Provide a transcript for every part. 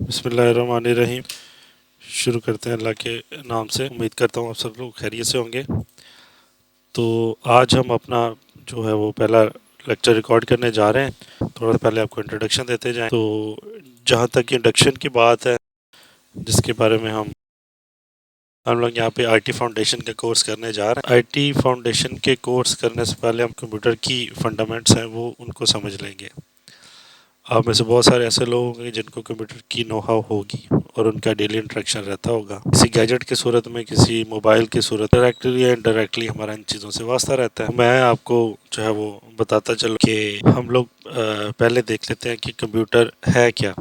बिस्मिल्लाहिर्रहमानिर्रहीम। शुरू करते हैं अल्लाह के नाम से। उम्मीद करता हूँ आप सब लोग खैरियत से होंगे। तो आज हम अपना जो है वो पहला लेक्चर रिकॉर्ड करने जा रहे हैं। थोड़ा सा पहले आपको इंट्रोडक्शन देते जाएं। तो जहाँ तक इंडक्शन की बात है, जिसके बारे में हम लोग यहाँ पे आईटी फाउंडेशन का कोर्स करने जा रहे हैं। आईटी फाउंडेशन के कोर्स करने से पहले हम कंप्यूटर की फंडामेंट्स हैं वो उनको समझ लेंगे। आप में से बहुत सारे ऐसे लोग होंगे जिनको कंप्यूटर की नो हाउ होगी और उनका डेली इंटरेक्शन रहता होगा, किसी गैजेट की सूरत में, किसी मोबाइल की सूरत, डायरेक्टली या इनडायरेक्टली हमारा इन चीज़ों से वास्ता रहता है। मैं आपको जो है वो बताता चलूँ कि हम लोग पहले देख लेते हैं कि कंप्यूटर है क्या।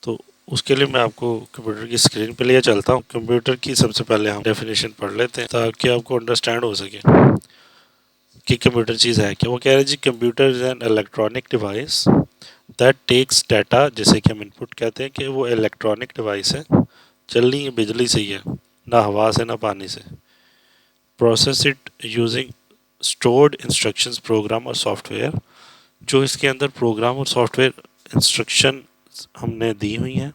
तो उसके लिए मैं आपको कंप्यूटर की स्क्रीन पे लिए चलता हूँ। कंप्यूटर की सबसे पहले हम डेफिनेशन पढ़ लेते हैं ताकि आपको अंडरस्टैंड हो सके कि कंप्यूटर चीज़ है क्या। वो कह रहे हैं जी, computer is an electronic device that takes data, जैसे कि हम इनपुट कहते हैं कि वो इलेक्ट्रॉनिक डिवाइस है, चल रही है बिजली से ही है, ना हवा से ना पानी से। Process it using stored instructions, program और सॉफ्टवेयर, जो इसके अंदर प्रोग्राम और सॉफ्टवेयर इंस्ट्रक्शन हमने दी हुई हैं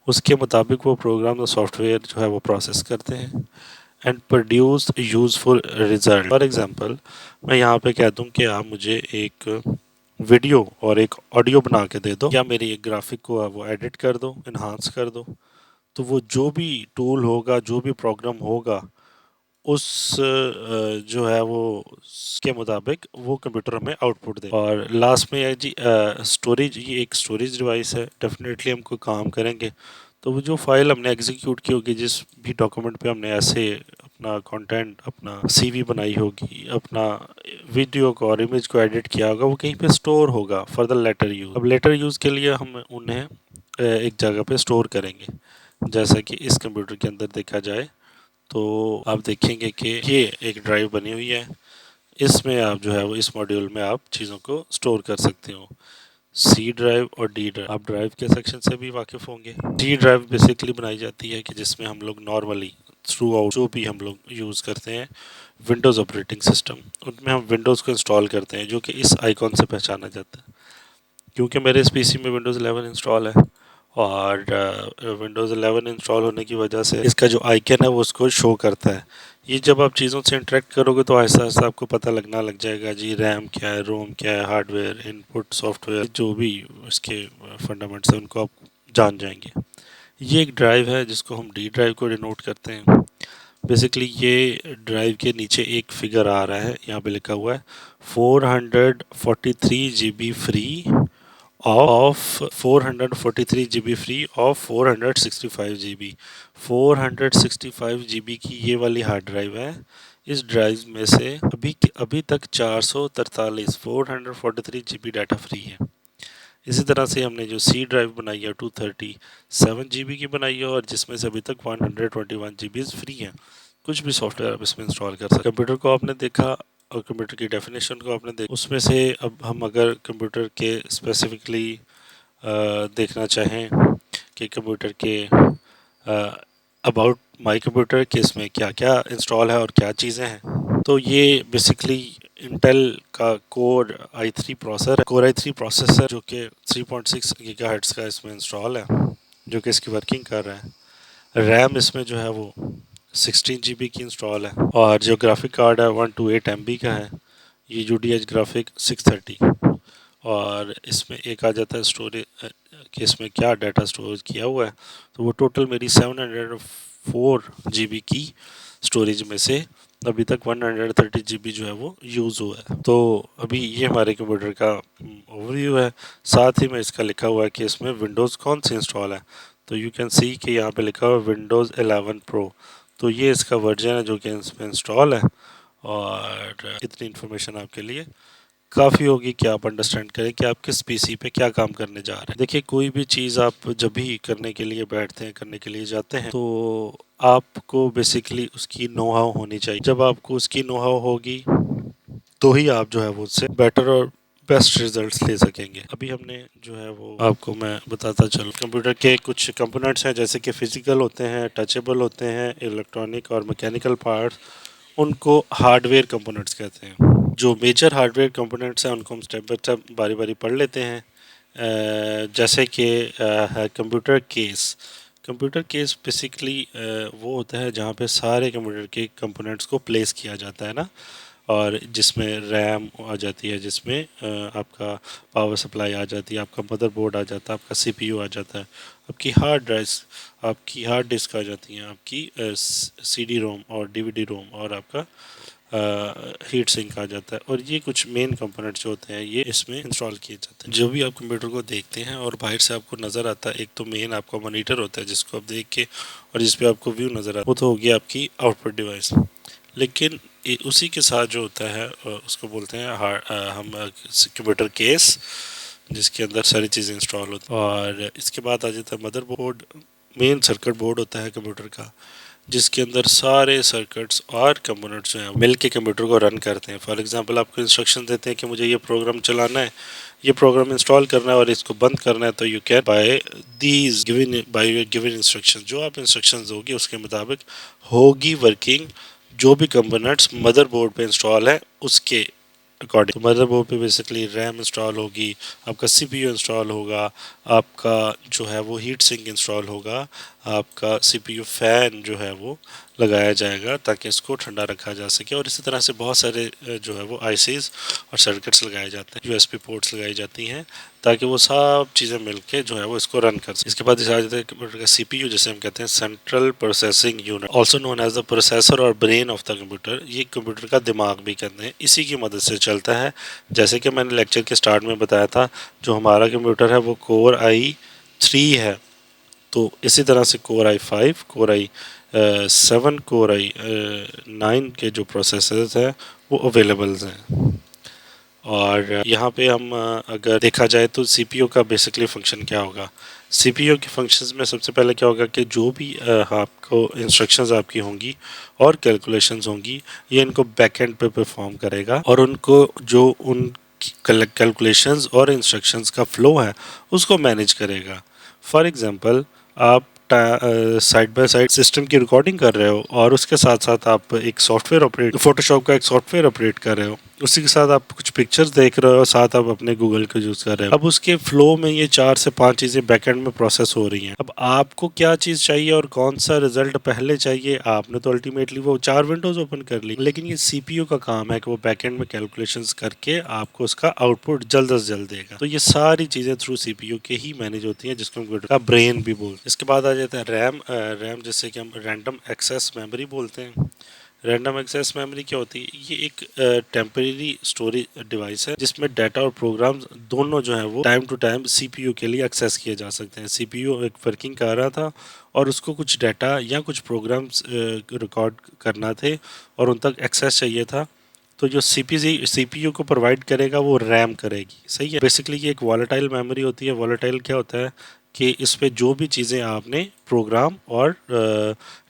उसके मुताबिक वो प्रोग्राम और सॉफ्टवेयर जो है वो प्रोसेस करते हैं and produce useful result. For example, मैं यहाँ पे कह दूँ कि आप मुझे एक वीडियो और एक ऑडियो बना के दे दो, या मेरी एक ग्राफिक को आप वो एडिट कर दो, इन्हांस कर दो, तो वो जो भी टूल होगा, जो भी प्रोग्राम होगा, उस जो है वो उसके मुताबिक वो कंप्यूटर हमें आउटपुट दे। और लास्ट में है जी स्टोरेज। ये एक स्टोरेज डिवाइस है। डेफिनेटली हम कोई काम करेंगे तो वो जो फाइल हमने एग्जीक्यूट की होगी, जिस भी डॉक्यूमेंट पे हमने ऐसे अपना कंटेंट, अपना सीवी बनाई होगी, अपना वीडियो को और इमेज को एडिट किया होगा, वो कहीं पे स्टोर होगा फॉर द लेटर यूज। अब लेटर यूज़ के लिए हम उन्हें एक जगह पे स्टोर करेंगे। जैसा कि इस कंप्यूटर के अंदर देखा जाए तो आप देखेंगे कि ये एक ड्राइव बनी हुई है। इसमें आप जो है वो इस मॉड्यूल में आप चीज़ों को स्टोर कर सकते हो। सी ड्राइव और डी ड्राइव, आप ड्राइव के सेक्शन से भी वाकिफ़ होंगे। डी ड्राइव बेसिकली बनाई जाती है कि जिसमें हम लोग नॉर्मली थ्रू आउट जो भी हम लोग यूज़ करते हैं विंडोज़ ऑपरेटिंग सिस्टम, उनमें हम विंडोज़ को इंस्टॉल करते हैं, जो कि इस आइकॉन से पहचाना जाता है। क्योंकि मेरे इस पीसी में विंडोज़ 11 इंस्टॉल है और विंडोज़ 11 इंस्टॉल होने की वजह से इसका जो आइकन है वो उसको शो करता है। ये जब आप चीज़ों से इंटरेक्ट करोगे तो आहिस्ता आहिस्ता आपको पता लगना लग जाएगा जी, रैम क्या है, रोम क्या है, हार्डवेयर, इनपुट, सॉफ्टवेयर, जो भी इसके फंडामेंट्स हैं उनको आप जान जाएंगे। ये एक ड्राइव है जिसको हम डी ड्राइव को डिनोट करते हैं। बेसिकली ये ड्राइव के नीचे एक फिगर आ रहा है, यहाँ पे लिखा हुआ है 443 GB free of 443 GB free of 465 GB। 465 GB की ये वाली हार्ड ड्राइव है। इस ड्राइव में से अभी तक 443 443 GB डाटा फ्री है। इसी तरह से हमने जो सी ड्राइव बनाई है 237 GB की बनाई है और जिसमें से अभी तक 121 GB फ्री हैं। कुछ भी सॉफ्टवेयर आप इसमें इंस्टॉल कर सकते। कंप्यूटर को आपने देखा और कंप्यूटर की डेफिनेशन को आपने देखा। उसमें से अब हम अगर कंप्यूटर के स्पेसिफिकली देखना चाहें कि कंप्यूटर के अबाउट माई कंप्यूटर के इसमें क्या क्या इंस्टॉल है और क्या चीज़ें हैं, तो ये बेसिकली इंटेल का कोर आई थ्री प्रोसेसर जो कि 3.6 गीगाहर्ट्ज़ का इसमें इंस्टॉल है, जो कि इसकी वर्किंग कर रहा है। रैम इसमें जो है वो 16 GB की इंस्टॉल है और जो ग्राफिक कार्ड है 128 MB का है। ये UDH ग्राफिक 630। और इसमें एक आ जाता है स्टोरेज कि इसमें क्या डाटा स्टोरेज किया हुआ है, तो वो टोटल मेरी 704 GB की स्टोरेज में से अभी तक 130 GB जो है वो यूज़ हुआ है। तो अभी ये हमारे कंप्यूटर का ओवरव्यू है। साथ ही में इसका लिखा हुआ है कि इसमें विंडोज़ कौन सी इंस्टॉल है। तो यू कैन सी कि यहाँ पे लिखा हुआ है विंडोज़ 11 प्रो। तो ये इसका वर्जन है जो कि इसमें इंस्टॉल है। और इतनी इन्फॉर्मेशन आपके लिए काफ़ी होगी कि आप अंडरस्टैंड करें कि आप किस पीसी पे क्या काम करने जा रहे हैं। देखिए, कोई भी चीज़ आप जब भी करने के लिए बैठते हैं, करने के लिए जाते हैं, तो आपको बेसिकली उसकी नो हाउ होनी चाहिए। जब आपको उसकी नो हाउ होगी तो ही आप जो है वो उससे बेटर और बेस्ट रिजल्ट्स ले सकेंगे। अभी हमने जो है वो आपको मैं बताता चलूँ, कंप्यूटर के कुछ कंपोनेंट्स हैं जैसे कि फिजिकल होते हैं, टचेबल होते हैं, इलेक्ट्रॉनिक और मैकेनिकल पार्ट्स, उनको हार्डवेयर कंपोनेंट्स कहते हैं। जो मेजर हार्डवेयर कंपोनेंट्स हैं उनको हम स्टेप बाय स्टेप बारी बारी पढ़ लेते हैं। जैसे कि है computer case. Computer case basically वो होता है जहाँ पे सारे कंप्यूटर के कंपोनेंट्स को प्लेस किया जाता है ना, और जिसमें रैम आ जाती है, जिसमें आपका पावर सप्लाई आ जाती है, आपका मदरबोर्ड आ जाता है, आपका सीपीयू आ जाता है, आपकी हार्ड डिस्क आ जाती हैं, आपकी सीडी रोम और डीवीडी रोम, और आपका हीट सिंक आ जाता है। और ये कुछ मेन कंपोनेंट्स जो होते हैं ये इसमें इंस्टॉल किए जाते हैं। जो भी आप कंप्यूटर को देखते हैं और बाहर से आपको नज़र आता है, एक तो मेन आपका मॉनिटर होता है जिसको आप देख के और जिस पे आपको व्यू नज़र आता है, वो तो हो गया आपकी आउटपुट डिवाइस। लेकिन उसी के साथ जो होता है उसको बोलते हैं हम कंप्यूटर केस, जिसके अंदर सारी चीज़ें इंस्टॉल होती हैं। और इसके बाद आ जाता है मदरबोर्ड। मेन सर्किट बोर्ड होता है कंप्यूटर का, जिसके अंदर सारे सर्किट्स और कंपोनेंट्स जो हैं मिल के कंप्यूटर को रन करते हैं। फॉर एग्जांपल आपको इंस्ट्रक्शन देते हैं कि मुझे ये प्रोग्राम चलाना है, ये प्रोग्राम इंस्टॉल करना है और इसको बंद करना है, तो you can buy given instruction, जो आप इंस्ट्रक्शन दोगे उसके मुताबिक होगी वर्किंग जो भी कंपोनेंट्स मदरबोर्ड पे इंस्टॉल है उसके अकॉर्डिंग। तो मदरबोर्ड पे बेसिकली रैम इंस्टॉल होगी, आपका सीपीयू इंस्टॉल होगा, आपका जो है वो हीट सिंक इंस्टॉल होगा, आपका सीपीयू फैन जो है वो लगाया जाएगा ताकि इसको ठंडा रखा जा सके। और इसी तरह से बहुत सारे जो है वो आईसीज और सर्किट्स लगाए जाते हैं, यूएसबी पोर्ट्स लगाई जाती हैं ताकि वो सब चीज़ें मिलके जो है वो इसको रन कर सके। इसके बाद इसे आ जाता है कंप्यूटर का सीपीयू, जिसे हम कहते हैं central processing unit, also known as the processor or brain of the computer. ये कंप्यूटर का दिमाग भी कहते हैं, इसी की मदद से चलता है। जैसे कि मैंने लेक्चर के स्टार्ट में बताया था, जो हमारा कंप्यूटर है वो Core i3 है, तो इसी तरह से Core i5, Core i7, Core i9 के जो प्रोसेसर्स हैं वो अवेलेबल हैं। और यहाँ पे हम अगर देखा जाए तो सीपीयू का बेसिकली फंक्शन क्या होगा। सीपीयू के फंक्शंस में सबसे पहले क्या होगा कि जो भी आपको इंस्ट्रक्शंस आपकी होंगी और कैलकुलेशंस होंगी, ये इनको बैकएंड पे परफॉर्म करेगा और उनको जो उन कैलकुलेशंस और इंस्ट्रक्शंस का फ्लो है उसको मैनेज करेगा। फॉर एग्जांपल, आप साइड बाय साइड सिस्टम की रिकॉर्डिंग कर रहे हो और उसके साथ साथ आप एक सॉफ्टवेयर ऑपरेट फोटोशॉप का एक सॉफ्टवेयर ऑपरेट कर रहे हो, उसी के साथ आप कुछ पिक्चर्स देख रहे हो, साथ आप अपने गूगल को यूज़ कर रहे हो। अब उसके फ्लो में ये 4 से 5 चीज़ें बैकएंड में प्रोसेस हो रही हैं। अब आपको क्या चीज़ चाहिए और कौन सा रिजल्ट पहले चाहिए, आपने तो अल्टीमेटली वो 4 विंडोज़ ओपन कर ली, लेकिन ये सीपीयू का काम है कि वो बैकएंड में कैलकुलेशंस करके आपको उसका आउटपुट जल्द से जल्द देगा। तो ये सारी चीज़ें थ्रू सीपीयू के ही मैनेज होती हैं, जिसको कंप्यूटर का ब्रेन भी बोलते हैं। इसके बाद आ जाता है रैम। रैम जिससे कि हम रैंडम एक्सेस मेमोरी बोलते हैं। रैंडम एक्सेस मेमोरी क्या होती है? ये एक टेम्परेरी स्टोरेज डिवाइस है जिसमें डाटा और प्रोग्राम्स दोनों जो है वो टाइम टू टाइम सीपीयू के लिए एक्सेस किए जा सकते हैं। सीपीयू एक वर्किंग कर रहा था और उसको कुछ डाटा या कुछ प्रोग्राम्स रिकॉर्ड करना थे और उन तक एक्सेस चाहिए था, तो जो सीपीयू को प्रोवाइड करेगा वो रैम करेगी। सही है। बेसिकली ये एक वॉलेटाइल मेमोरी होती है। वॉलेटाइल क्या होता है कि इस पे जो भी चीज़ें आपने प्रोग्राम और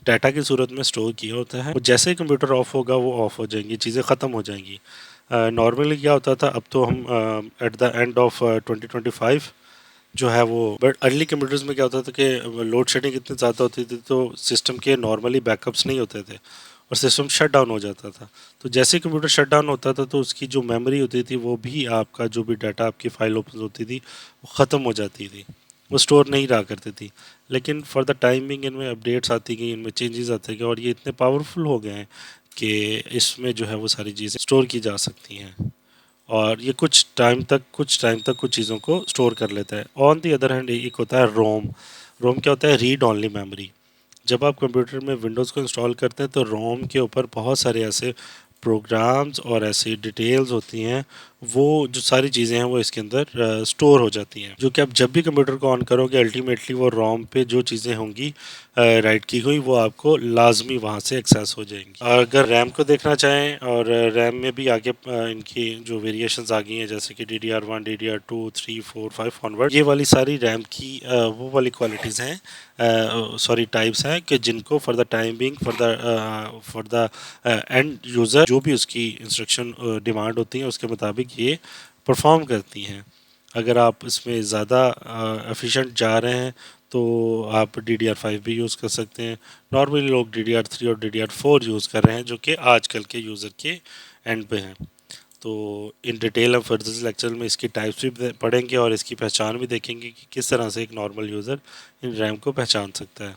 डाटा की सूरत में स्टोर किया होता है, वो जैसे ही कंप्यूटर ऑफ होगा वो ऑफ हो जाएंगी, चीज़ें ख़त्म हो जाएंगी। नॉर्मली क्या होता था, अब तो हम एट द एंड ऑफ 2025 जो है वो, बट अर्ली कंप्यूटर्स में क्या होता था कि लोड शेडिंग इतनी ज़्यादा होती थी तो सिस्टम के नॉर्मली बैकअप्स नहीं होते थे और सिस्टम शट डाउन हो जाता था। तो जैसे ही कंप्यूटर शट डाउन होता था तो उसकी जो मेमोरी होती थी वो भी, आपका जो भी डाटा आपकी फाइल ओपन होती थी वो ख़त्म हो जाती थी, वो स्टोर नहीं रहा करती थी। लेकिन फॉर द टाइमिंग इनमें अपडेट्स आती गई, इनमें चेंजेस आते गए और ये इतने पावरफुल हो गए हैं कि इसमें जो है वो सारी चीज़ें स्टोर की जा सकती हैं और ये कुछ टाइम तक कुछ चीज़ों को स्टोर कर लेता है। ऑन दी अदर हैंड एक होता है रोम। रोम क्या होता है? Read only memory. जब आप कंप्यूटर में विंडोज़ को इंस्टॉल करते हैं तो रोम के ऊपर बहुत सारे ऐसे प्रोग्राम्स और ऐसी डिटेल्स होती हैं, वो जो सारी चीज़ें हैं वो इसके अंदर स्टोर हो जाती हैं, जो कि आप जब भी कंप्यूटर को ऑन करोगे अल्टीमेटली वो रोम पे जो चीज़ें होंगी राइट की हुई वो आपको लाजमी वहाँ से एक्सेस हो जाएंगी। और अगर रैम को देखना चाहें, और रैम में भी आगे इनकी जो वेरिएशंस आ गई हैं, जैसे कि DDR1, DDR2, 3, 4, 5 ऑनवर्ड, ये वाली सारी रैम की वो वाली क्वालिटीज़ हैं, सॉरी टाइप्स हैं कि जिनको for the time being for the end user जो भी उसकी इंस्ट्रक्शन डिमांड होती है उसके मुताबिक ये परफॉर्म करती हैं। अगर आप इसमें ज़्यादा एफिशिएंट जा रहे हैं तो आप DDR5 भी यूज़ कर सकते हैं। नॉर्मली लोग DDR3 और DDR4 यूज़ कर रहे हैं, जो कि आजकल के यूज़र के एंड पे हैं। तो इन डिटेल हम फर्दर लेक्चर में इसकी टाइप्स भी पढ़ेंगे और इसकी पहचान भी देखेंगे कि किस तरह से एक नॉर्मल यूज़र इन रैम को पहचान सकता है।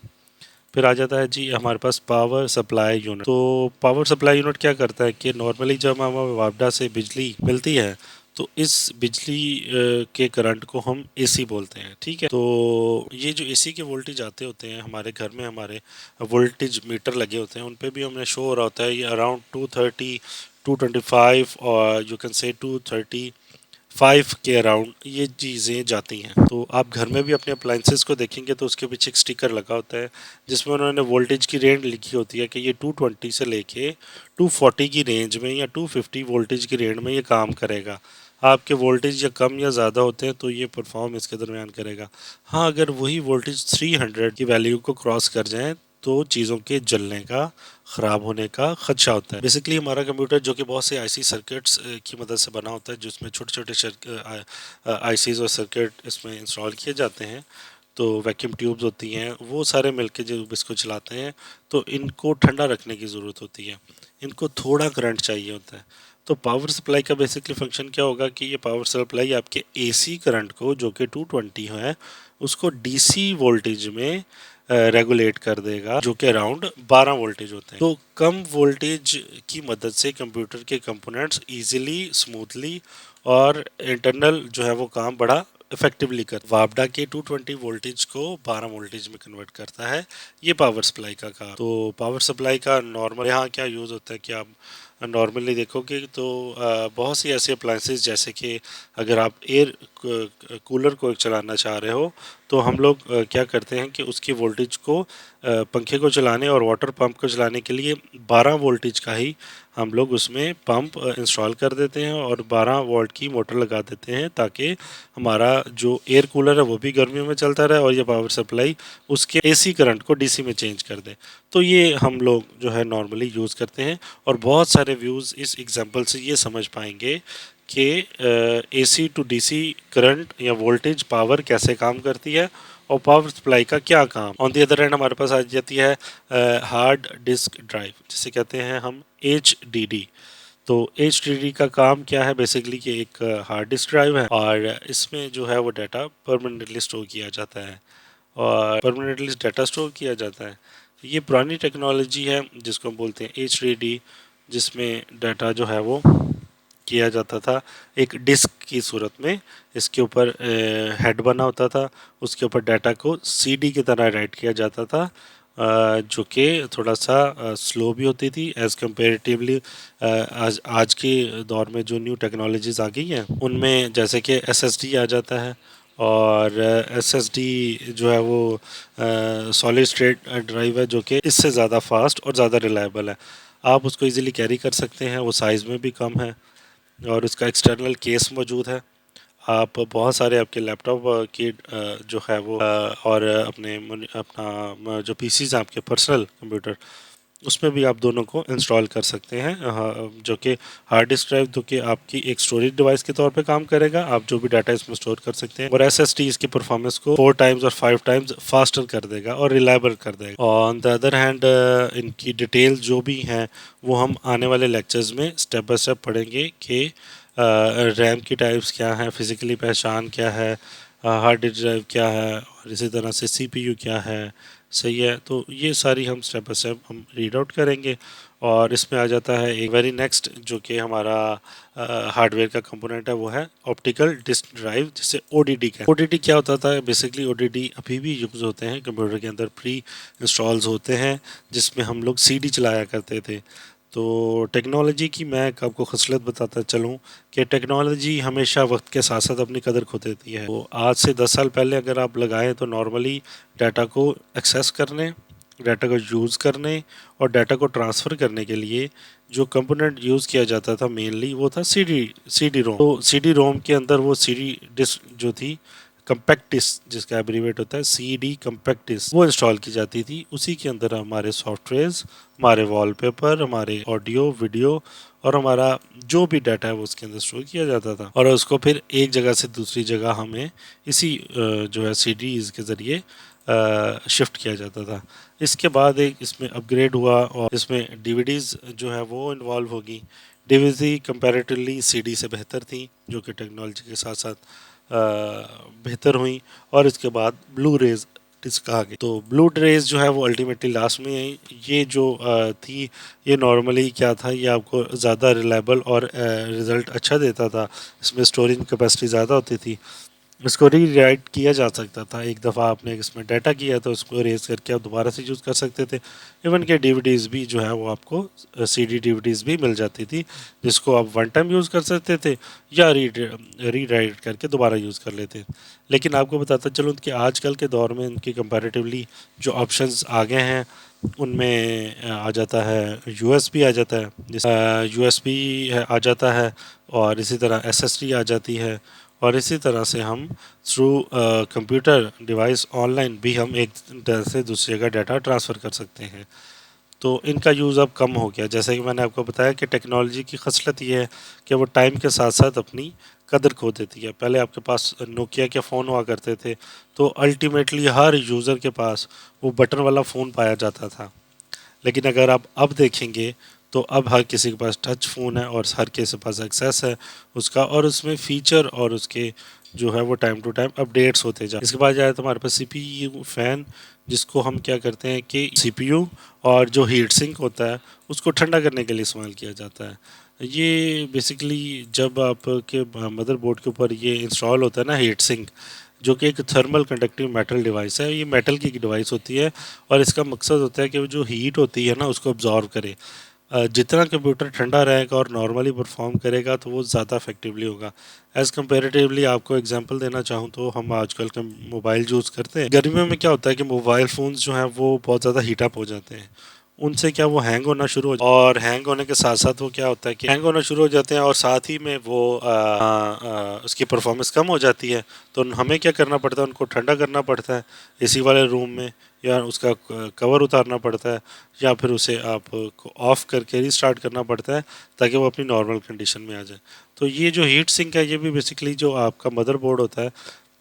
फिर आ जाता है जी हमारे पास पावर सप्लाई यूनिट। तो पावर सप्लाई यूनिट क्या करता है कि नॉर्मली जब हमें वापडा से बिजली मिलती है तो इस बिजली के करंट को हम एसी बोलते हैं, ठीक है। तो ये जो एसी के वोल्टेज आते होते हैं हमारे घर में, हमारे वोल्टेज मीटर लगे होते हैं, उन पे भी हमें शो हो रहा होता है ये अराउंड 230, 225 और यू कैन से 235 के अराउंड ये चीज़ें जाती हैं। तो आप घर में भी अपने अप्लाइंसेस को देखेंगे तो उसके पीछे एक स्टिकर लगा होता है जिसमें उन्होंने वोल्टेज की रेंज लिखी होती है कि ये 220 से लेके 240 की रेंज में या 250 वोल्टेज की रेंज में ये काम करेगा। आपके वोल्टेज या कम या ज़्यादा होते हैं तो ये परफॉर्म इसके दरमियान करेगा। हाँ, अगर वही वोल्टेज 300 की वैल्यू को क्रॉस कर जाए तो चीज़ों के जलने का, ख़राब होने का खदशा होता है। बेसिकली हमारा कंप्यूटर जो कि बहुत से आईसी सर्किट्स की मदद से बना होता है, जिसमें छोटे छोटे आईसीज और सर्किट इसमें इंस्टॉल किए जाते हैं। तो वैक्यूम ट्यूब्स होती हैं, वो सारे मिलके जब इसको चलाते हैं तो इनको ठंडा रखने की ज़रूरत होती है, इनको थोड़ा करंट चाहिए होता है। तो पावर सप्लाई का बेसिकली फंक्शन क्या होगा कि ये पावर सप्लाई आपके एसी करंट को जो कि 220 है उसको डीसी वोल्टेज में रेगुलेट कर देगा, जो कि अराउंड 12 वोल्टेज होते हैं। तो कम वोल्टेज की मदद से कंप्यूटर के कंपोनेंट्स इजीली, स्मूथली और इंटरनल जो है वो काम बड़ा इफेक्टिवली कर वापडा के 220 वोल्टेज को 12 वोल्टेज में कन्वर्ट करता है। ये पावर सप्लाई का काम। तो पावर सप्लाई का नॉर्मल यहाँ क्या यूज़ होता है कि आप नॉर्मली देखोगे तो बहुत सी ऐसी अप्लाइंसेस जैसे कि अगर आप एयर कूलर को चलाना चाह रहे हो तो हम लोग क्या करते हैं कि उसकी वोल्टेज को पंखे को चलाने और वाटर पंप को चलाने के लिए 12 वोल्टेज का ही हम लोग उसमें पंप इंस्टॉल कर देते हैं और 12 वोल्ट की मोटर लगा देते हैं ताकि हमारा जो एयर कूलर है वो भी गर्मियों में चलता रहे और ये पावर सप्लाई उसके एसी करंट को डीसी में चेंज कर दे। तो ये हम लोग जो है नॉर्मली यूज़ करते हैं और बहुत सारे व्यूज़ इस एग्जांपल से ये समझ पाएंगे कि एसी टू डीसी करंट या वोल्टेज पावर कैसे काम करती है और पावर सप्लाई का क्या काम। ऑन दी अदर हैंड हमारे पास आ जाती है हार्ड डिस्क ड्राइव, जिसे कहते हैं हम HDD। तो HDD का काम क्या है बेसिकली कि एक हार्ड डिस्क ड्राइव है और इसमें जो है वो डाटा परमानेंटली स्टोर किया जाता है और परमानेंटली डाटा स्टोर किया जाता है। ये पुरानी टेक्नोलॉजी है जिसको हम बोलते हैं HDD, जिसमें डाटा जो है वो किया जाता था एक डिस्क की सूरत में। इसके ऊपर हेड बना होता था, उसके ऊपर डाटा को CD की तरह राइट किया जाता था, जो कि थोड़ा सा स्लो भी होती थी एज़ कम्पेरेटिवली आज के दौर में जो न्यू टेक्नोलॉजीज़ आ गई हैं उनमें, जैसे कि SSD आ जाता है और SSD जो है वो सॉलिड स्टेट ड्राइव है जो कि इससे ज़्यादा फास्ट और ज़्यादा रिलायबल है। आप उसको इजीली कैरी कर सकते हैं, वो साइज़ में भी कम है और उसका एक्सटर्नल केस मौजूद है। आप बहुत सारे आपके लैपटॉप की जो है वो और अपना जो पीसीज हैं आपके पर्सनल कंप्यूटर, उसमें भी आप दोनों को इंस्टॉल कर सकते हैं। जो कि हार्ड डिस्क ड्राइव जो कि आपकी एक स्टोरेज डिवाइस के तौर पे काम करेगा, आप जो भी डाटा इसमें स्टोर कर सकते हैं, और SSD इसकी परफॉर्मेंस को 4 टाइम्स और 5 टाइम्स फास्टर कर देगा और रिलायबल कर देगा। ऑन द अदर हैंड इनकी डिटेल जो भी हैं वो हम आने वाले लेक्चर्स में स्टेप बाय स्टेप पढ़ेंगे कि रैम की टाइप्स क्या हैं, फिज़िकली पहचान क्या है, हार्ड डिस्क ड्राइव क्या है और इसी तरह से CPU क्या है। सही है, तो ये सारी हम स्टेप बाय स्टेप हम रीड आउट करेंगे। और इसमें आ जाता है एक वेरी नेक्स्ट जो कि हमारा हार्डवेयर का कंपोनेंट है, वो है ऑप्टिकल डिस्क ड्राइव, जिसे ODD कहते हैं। ODD क्या होता था बेसिकली? ODD अभी भी यूज़ होते हैं कंप्यूटर के अंदर, प्री इंस्टॉल्स होते हैं जिसमें हम लोग CD चलाया करते थे। तो टेक्नोलॉजी की मैं आपको खसलत बताता चलूँ कि टेक्नोलॉजी हमेशा वक्त के साथ साथ अपनी कदर खो देती है। तो आज से 10 साल पहले अगर आप लगाएं तो नॉर्मली डाटा को एक्सेस करने, डाटा को यूज़ करने और डाटा को ट्रांसफ़र करने के लिए जो कंपोनेंट यूज़ किया जाता था मेनली वो था CD रोम। तो CD रोम के अंदर वो CD डिस्क जो थी, कम्पैक्ट डिस्क जिसका एब्रीवेट होता है CD कम्पैक्ट डिस्क, वो इंस्टॉल की जाती थी। उसी के अंदर हमारे सॉफ्टवेयर्स, हमारे वॉलपेपर, हमारे ऑडियो वीडियो और हमारा जो भी डाटा है वो उसके अंदर स्टोर किया जाता था और उसको फिर एक जगह से दूसरी जगह हमें इसी जो है CDs के ज़रिए शिफ्ट किया जाता था। इसके बाद एक इसमें अपग्रेड हुआ और इसमें DVDs जो है वो इन्वॉल्व होगी। डीवीडी कंपैरेटिवली सीडी से बेहतर थी, जो कि टेक्नोलॉजी के साथ साथ बेहतर हुई। और इसके बाद ब्लू रेज डिस्क आ गई। तो ब्लू रेज जो है वो अल्टीमेटली लास्ट में आई। ये जो थी, ये नॉर्मली क्या था, ये आपको ज़्यादा रिलायबल और रिज़ल्ट अच्छा देता था। इसमें स्टोरेज कैपेसिटी ज़्यादा होती थी। इसको रीराइट किया जा सकता था। एक दफ़ा आपने इसमें डाटा किया तो उसको रेज करके आप दोबारा से यूज़ कर सकते थे। इवन के डीवीडीज़ भी जो है वो आपको सीडी डीवीडीज़ भी मिल जाती थी, जिसको आप वन टाइम यूज़ कर सकते थे या रीराइट करके दोबारा यूज़ कर लेते। लेकिन आपको बताता चलूँ कि आजकल के दौर में इनकी कंपैरेटिवली जो ऑप्शंस आ गए हैं, उनमें आ जाता है यूएसबी आ जाता है, यूएसबी आ जाता है, और इसी तरह एसएसडी आ जाती है। और इसी तरह से हम थ्रू कंप्यूटर डिवाइस ऑनलाइन भी हम एक तरह से दूसरी जगह डाटा ट्रांसफ़र कर सकते हैं। तो इनका यूज़ अब कम हो गया। जैसे कि मैंने आपको बताया कि टेक्नोलॉजी की खसलत ये है कि वो टाइम के साथ साथ अपनी कदर खो देती है। पहले आपके पास नोकिया के फ़ोन हुआ करते थे, तो अल्टीमेटली हर यूज़र के पास वो बटन वाला फ़ोन पाया जाता था। लेकिन अगर आप अब देखेंगे तो अब हर किसी के पास टच फ़ोन है और हर किसी के पास एक्सेस है उसका, और उसमें फ़ीचर और उसके जो है वो टाइम टू टाइम अपडेट्स होते जाए। इसके बाद जाए तो हमारे पास सीपीयू फ़ैन, जिसको हम क्या करते हैं कि सीपीयू और जो हीट सिंक होता है उसको ठंडा करने के लिए इस्तेमाल किया जाता है। ये बेसिकली जब आपके मदरबोर्ड के ऊपर ये इंस्टॉल होता है ना हीट सिंक, जो कि एक थर्मल कंडक्टिव मेटल डिवाइस है। ये मेटल की डिवाइस होती है और इसका मकसद होता है कि वो जो हीट होती है ना उसको अब्जॉर्व करे। जितना कंप्यूटर ठंडा रहेगा और नॉर्मली परफॉर्म करेगा तो वो ज़्यादा इफेक्टिवली होगा। एज़ कंपेरेटिवली आपको एग्जांपल देना चाहूँ तो हम आजकल का मोबाइल यूज़ करते हैं। गर्मियों में क्या होता है कि मोबाइल फ़ोन्स जो हैं वो बहुत ज़्यादा हीट अप हो जाते हैं। उनसे क्या वो हैंग होना शुरू हो, और हैंग होने के साथ साथ वो क्या होता है कि हैंग होना शुरू हो जाते हैं और साथ ही में वो उसकी परफॉर्मेंस कम हो जाती है। तो हमें क्या करना पड़ता है, उनको ठंडा करना पड़ता है एसी वाले रूम में, या उसका कवर उतारना पड़ता है, या फिर उसे आपको ऑफ करके रीस्टार्ट करना पड़ता है ताकि वो अपनी नॉर्मल कंडीशन में आ जाए। तो ये जो हीट सिंक है ये भी बेसिकली जो आपका मदरबोर्ड होता है,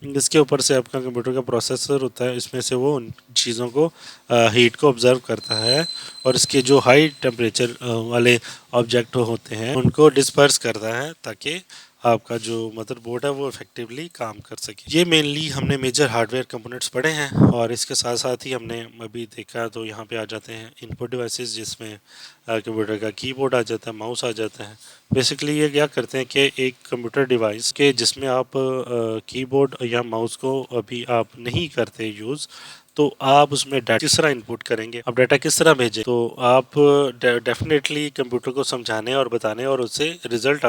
इसके ऊपर से आपका कंप्यूटर का प्रोसेसर होता है, इसमें से वो उन चीज़ों को हीट को ऑब्ज़र्व करता है और इसके जो हाई टेम्परेचर वाले ऑब्जेक्ट होते हैं उनको डिस्पर्स करता है ताकि आपका जो मदरबोर्ड है वो इफेक्टिवली काम कर सके। ये मेनली हमने मेजर हार्डवेयर कंपोनेंट्स पढ़े हैं, और इसके साथ साथ ही हमने अभी देखा तो यहाँ पे आ जाते हैं इनपुट डिवाइसेस, जिसमें कंप्यूटर का कीबोर्ड आ जाता है, माउस आ जाता है। बेसिकली ये क्या करते हैं कि एक कंप्यूटर डिवाइस के जिसमें आप कीबोर्ड या माउस को अभी आप नहीं करते यूज़, तो आप उसमें डाटा किस तरह इनपुट करेंगे, अब डाटा किस तरह भेजें, तो आप डेफिनेटली कंप्यूटर को समझाने और बताने और उससे रिजल्ट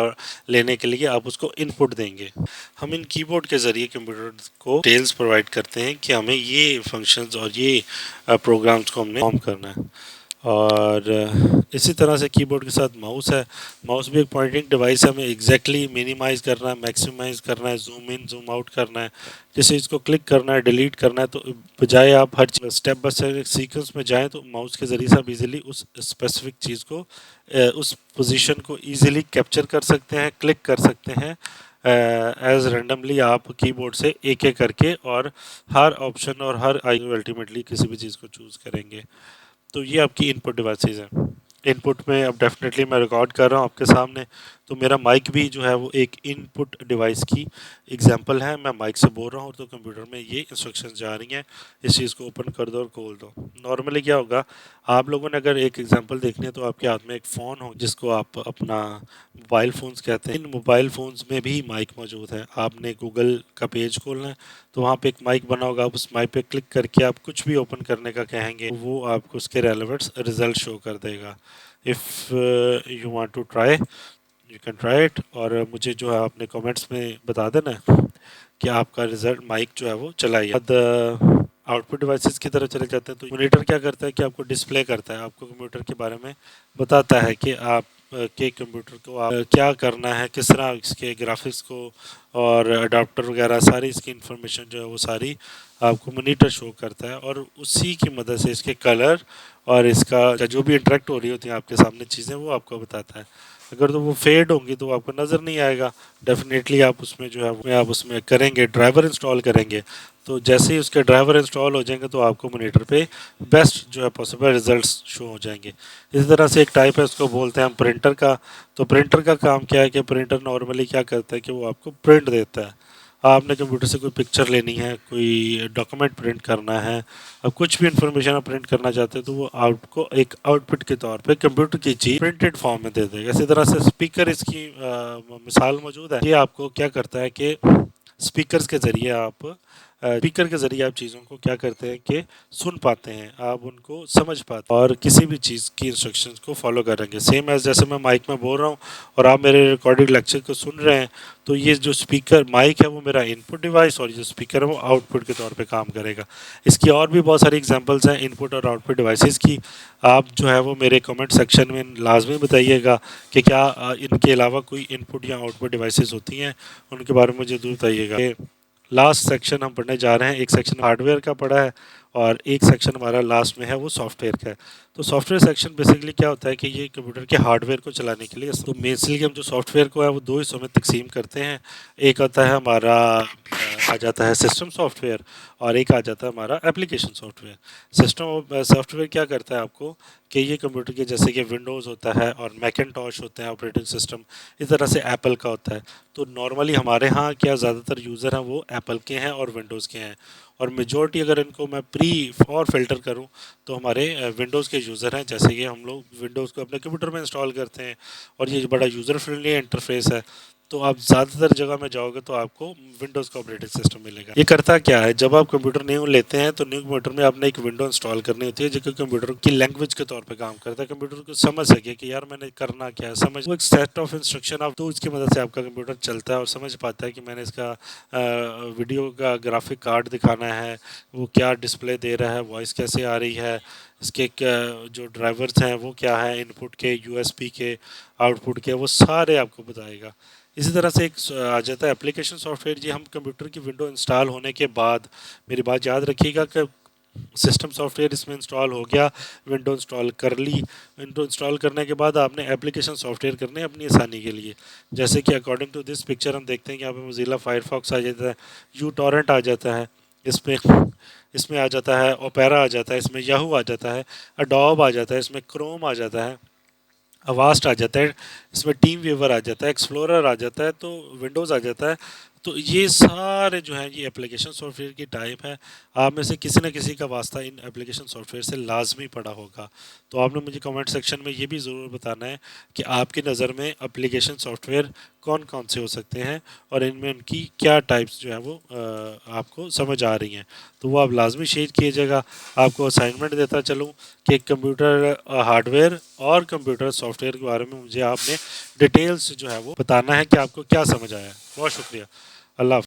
लेने के लिए आप उसको इनपुट देंगे। हम इन कीबोर्ड के ज़रिए कंप्यूटर को डिटेल्स प्रोवाइड करते हैं कि हमें ये फंक्शंस और ये प्रोग्राम्स को हमने फॉर्म करना है। और इसी तरह से कीबोर्ड के साथ माउस है। माउस भी एक पॉइंटिंग डिवाइस है, हमें एग्जैक्टली मिनिमाइज़ करना है, मैक्सिमाइज़ करना है, जूम इन जूम आउट करना है, जैसे इसको क्लिक करना है, डिलीट करना है, तो बजाय आप हर स्टेप बाय स्टेप सीक्वेंस में जाएं तो माउस के ज़रिए से आप इजीली उस स्पेसिफिक चीज़ को उस पोजीशन को इजीली कैप्चर कर सकते हैं, क्लिक कर सकते हैं एज रेंडमली आप कीबोर्ड से एक एक करके, और हर ऑप्शन और हर अल्टीमेटली किसी भी चीज़ को चूज़ करेंगे। तो ये आपकी इनपुट डिवाइसेस हैं। इनपुट में अब डेफिनेटली मैं रिकॉर्ड कर रहा हूँ आपके सामने, तो मेरा माइक भी जो है वो एक इनपुट डिवाइस की एग्जांपल है। मैं माइक से बोल रहा हूँ तो कंप्यूटर में ये इंस्ट्रक्शंस जा रही हैं, इस चीज़ को ओपन कर दो और खोल दो। नॉर्मली क्या होगा, आप लोगों ने अगर एक एग्जांपल देखनी है तो आपके हाथ में एक फ़ोन हो जिसको आप अपना मोबाइल फ़ोन्स कहते हैं। इन मोबाइल फ़ोन्स में भी माइक मौजूद है। आपने गूगल का पेज खोलना है तो वहाँ पे एक माइक बना होगा, आप उस माइक पे क्लिक करके आप कुछ भी ओपन करने का कहेंगे, वो आपको उसके रेलेवेंट रिजल्ट शो कर देगा। If you want to try, you can try it, और मुझे जो है आपने कमेंट्स में बता देना है कि आपका रिजल्ट माइक जो है वो चला है। आउटपुट डिवाइसेस की तरफ चले जाते हैं तो मॉनिटर क्या करता है कि आपको डिस्प्ले करता है, आपको कंप्यूटर के बारे में बताता है कि आप के कंप्यूटर को आप क्या करना है, किस तरह इसके ग्राफिक्स को और अडाप्टर वगैरह सारी इसकी इंफॉर्मेशन जो है वो सारी आपको मॉनिटर शो करता है, और उसी की मदद से इसके कलर और इसका जो भी इंटरेक्ट हो रही होती है आपके सामने चीज़ें वो आपको बताता है। अगर तो वो फेड होंगी तो आपको नज़र नहीं आएगा। डेफिनेटली आप उसमें जो है आप उसमें करेंगे, ड्राइवर इंस्टॉल करेंगे तो जैसे ही उसके ड्राइवर इंस्टॉल हो जाएंगे तो आपको मॉनिटर पे बेस्ट जो है पॉसिबल रिजल्ट्स शो हो जाएंगे। इसी तरह से एक टाइप है, उसको बोलते हैं हम प्रिंटर का। तो प्रिंटर का काम क्या है कि प्रिंटर नॉर्मली क्या करता है कि वो आपको प्रिंट देता है। आपने कंप्यूटर से कोई पिक्चर लेनी है, कोई डॉक्यूमेंट प्रिंट करना है, अब कुछ भी इंफॉर्मेशन आप प्रिंट करना चाहते हैं तो वो आपको एक आउटपुट के तौर पे कंप्यूटर की चीज प्रिंटेड फॉर्म में दे देगा। इसी तरह से स्पीकर इसकी मिसाल मौजूद है। ये आपको क्या करता है कि स्पीकर्स के ज़रिए आप स्पीकर के ज़रिए आप चीज़ों को क्या करते हैं कि सुन पाते हैं, आप उनको समझ पाते हैं और किसी भी चीज़ की इंस्ट्रक्शंस को फॉलो करेंगे। सेम एज जैसे मैं माइक में बोल रहा हूँ और आप मेरे रिकॉर्डेड लेक्चर को सुन रहे हैं, तो ये जो स्पीकर माइक है वो मेरा इनपुट डिवाइस और जो स्पीकर है वो आउटपुट के तौर पे काम करेगा। इसकी और भी बहुत सारी एग्जांपल्स हैं इनपुट और आउटपुट डिवाइसेस की। आप जो है वो मेरे कमेंट सेक्शन में लाजमी बताइएगा कि क्या इनके अलावा कोई इनपुट या आउटपुट डिवाइसेस होती हैं, उनके बारे में मुझे ज़रूर बताइएगा। लास्ट सेक्शन हम पढ़ने जा रहे हैं, एक सेक्शन हार्डवेयर का पढ़ा है और एक सेक्शन हमारा लास्ट में है वो सॉफ्टवेयर का है। तो सॉफ्टवेयर सेक्शन बेसिकली क्या होता है कि ये कंप्यूटर के हार्डवेयर को चलाने के लिए, तो बेसिकली हम जो सॉफ्टवेयर को है वो दो हिस्सों में तकसीम करते हैं। एक आता है हमारा आ जाता है सिस्टम सॉफ्टवेयर और एक आ जाता है हमारा एप्लीकेशन सॉफ्टवेयर। सिस्टम सॉफ्टवेयर क्या करता है आपको कि ये कंप्यूटर के जैसे कि विंडोज़ होता है और मैकिन्टॉश होते हैं ऑपरेटिंग सिस्टम, इस तरह से एप्पल का होता है। तो नॉर्मली हमारे यहाँ क्या ज़्यादातर यूज़र हैं वो एप्पल के हैं और विंडोज़ के हैं, और मेजॉरिटी अगर इनको मैं प्री और फिल्टर करूं तो हमारे विंडोज़ के यूज़र हैं। जैसे कि हम लोग विंडोज़ को अपने कंप्यूटर में इंस्टॉल करते हैं और ये बड़ा यूज़र फ्रेंडली इंटरफेस है। तो आप ज़्यादातर जगह में जाओगे तो आपको विंडोज़ का ऑपरेटिंग सिस्टम मिलेगा। ये करता क्या है, जब आप कंप्यूटर न्यू लेते हैं तो न्यू कंप्यूटर में आपने एक विंडो इंस्टॉल करनी होती है जो कि कंप्यूटर की लैंग्वेज के तौर पे काम करता है। कंप्यूटर को समझ सके कि यार मैंने करना क्या है, समझ वो एक सेट ऑफ इंस्ट्रक्शन आप, तो उसकी मदद से आपका कंप्यूटर चलता है और समझ पाता है कि मैंने इसका वीडियो का ग्राफिक कार्ड दिखाना है, वो क्या डिस्प्ले दे रहा है, वॉइस कैसे आ रही है, इसके जो ड्राइवर्स हैं वो क्या है, इनपुट के, यूएसबी के, आउटपुट के, वो सारे आपको बताएगा। इसी तरह से एक आ जाता है एप्लीकेशन सॉफ्टवेयर। जी, हम कंप्यूटर की विंडो इंस्टॉल होने के बाद, मेरी बात याद रखिएगा कि सिस्टम सॉफ्टवेयर इसमें इंस्टॉल हो गया, विंडो इंस्टॉल कर ली, विंडो इंस्टॉल करने के बाद आपने एप्लीकेशन सॉफ्टवेयर करने अपनी आसानी के लिए, जैसे कि अकॉर्डिंग टू दिस पिक्चर हम देखते हैं कि यहाँ पे मोज़िला फायरफॉक्स आ जाता है, यू टॉरेंट आ जाता है, इसमें इसमें आ जाता है ओपेरा आ जाता है, इसमें याहू आ जाता है, अडोब आ जाता है, इसमें क्रोम आ जाता है, अवास्ट आ जाता है, इसमें टीम व्यूवर आ जाता है, एक्सप्लोरर आ जाता है, तो विंडोज़ आ जाता है। तो ये सारे जो हैं ये एप्लीकेशन सॉफ्टवेयर की टाइप है। आप में से किसी न किसी का वास्ता इन एप्लीकेशन सॉफ्टवेयर से लाजमी पड़ा होगा। तो आपने मुझे कमेंट सेक्शन में ये भी ज़रूर बताना है कि आपकी नज़र में एप्लीकेशन सॉफ्टवेयर कौन कौन से हो सकते हैं और इनमें उनकी क्या टाइप्स जो है वो आपको समझ आ रही हैं। तो वो आप लाजमी शेयर कीजिएगा। आपको असाइनमेंट देता चलूँ कि कंप्यूटर हार्डवेयर और कंप्यूटर सॉफ्टवेयर के बारे में मुझे आपने डिटेल्स जो है वो बताना है कि आपको क्या समझ आया। बहुत शुक्रिया। अल्लाह हाफ़िज़।